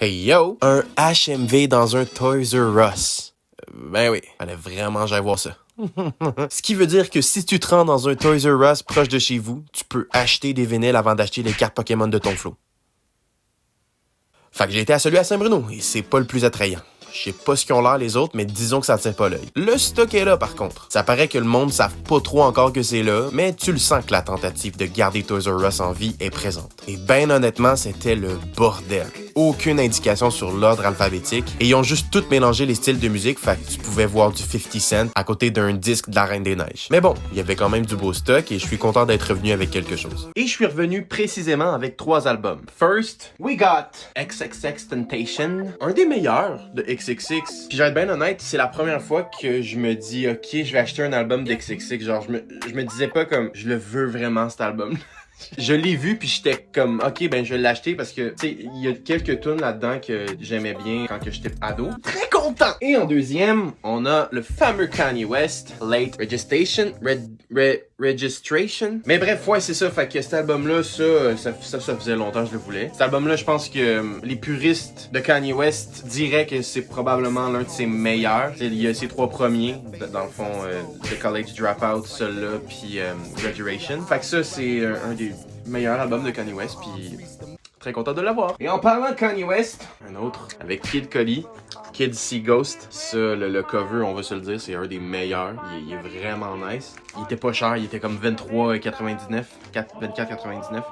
Hey yo! Un HMV dans un Toys R Us. Ben oui, fallait vraiment que j'aille voir ça. Ce qui veut dire que si tu te rends dans un Toys R Us proche de chez vous, tu peux acheter des vinyles avant d'acheter les cartes Pokémon de ton flow. Fait que j'ai été à celui à Saint-Bruno, et c'est pas le plus attrayant. Je sais pas ce qu'ils ont l'air les autres, mais disons que ça tient pas l'œil. Le stock est là par contre. Ça paraît que le monde savent pas trop encore que c'est là, mais tu le sens que la tentative de garder Toys R Us en vie est présente. Et ben honnêtement, c'était le bordel. Aucune indication sur l'ordre alphabétique, et ils ont juste tout mélangé les styles de musique, fait que tu pouvais voir du 50 Cent à côté d'un disque de la Reine des Neiges. Mais bon, il y avait quand même du beau stock, et je suis content d'être revenu avec quelque chose. Et je suis revenu précisément avec 3 albums. First, we got XXXTentacion, un des meilleurs de XXX. Puis j'être bien honnête, c'est la première fois que je me dis, ok, je vais acheter un album d'XXX. Genre, je me disais pas comme, je le veux vraiment cet album. Je l'ai vu puis j'étais comme ok ben je vais l'acheter parce que tu sais il y a quelques tunes là-dedans que j'aimais bien quand que j'étais ado. Très content. Et en deuxième, on a le fameux Kanye West Late Registration. Registration. Mais bref, ouais, c'est ça. Fait que cet album-là, ça faisait longtemps que je le voulais. Cet album-là, je pense que les puristes de Kanye West diraient que c'est probablement l'un de ses meilleurs. Il y a ses 3 premiers, dans le fond, The College Dropout, celui-là, puis Graduation. Fait que ça, c'est un des meilleurs albums de Kanye West, puis très content de l'avoir. Et en parlant de Kanye West, un autre avec Kid Cudi, Kids See Ghost. Ça, le cover, on va se le dire, c'est un des meilleurs. Il est vraiment nice. Il était pas cher, il était comme 23,99, 24,99.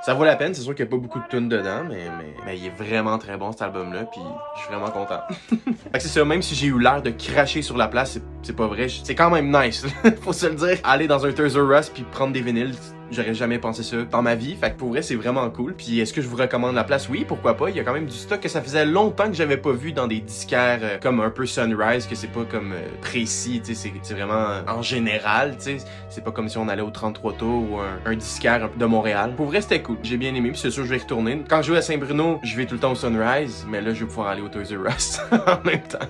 Ça vaut la peine, c'est sûr qu'il n'y a pas beaucoup de tunes dedans, mais il est vraiment très bon cet album-là, puis je suis vraiment content. Fait que c'est ça, même si j'ai eu l'air de cracher sur la place, c'est pas vrai, c'est quand même nice, faut se le dire. Aller dans un Toys R Us puis prendre des vinyles, j'aurais jamais pensé ça dans ma vie, fait que pour vrai c'est vraiment cool. Puis est-ce que je vous recommande la place? Oui, pourquoi pas, il y a quand même du stock que ça faisait longtemps que j'avais pas vu dans des disquaires comme un peu Sunrise, que c'est pas comme précis, tu sais, c'est vraiment en général, tu sais, c'est pas comme si on allait au 33 tours ou un disquaire de Montréal. Pour vrai c'était cool, j'ai bien aimé, puis c'est sûr je vais y retourner. Quand je vais à Saint-Bruno, je vais tout le temps au Sunrise, mais là je vais pouvoir aller au Toys R Us en même temps.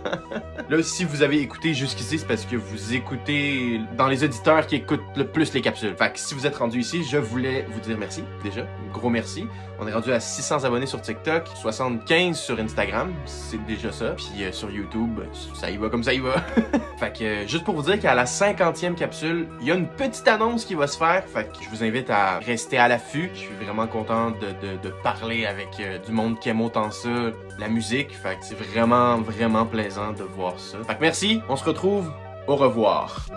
Là, si vous avez écouté jusqu'ici, c'est parce que vous écoutez dans les auditeurs qui écoutent le plus les capsules. Fait que si vous êtes rendu ici, je voulais vous dire merci, déjà. Un gros merci. On est rendu à 600 abonnés sur TikTok, 75 sur Instagram, c'est déjà ça. Puis sur YouTube, ça y va comme ça y va. Fait que juste pour vous dire qu'à la 50e capsule, il y a une petite annonce qui va se faire. Fait que je vous invite à rester à l'affût. Je suis vraiment content de parler avec du monde qui aime autant ça, la musique. Fait que c'est vraiment, vraiment plaisant de voir ça. Fait que merci, on se retrouve, au revoir.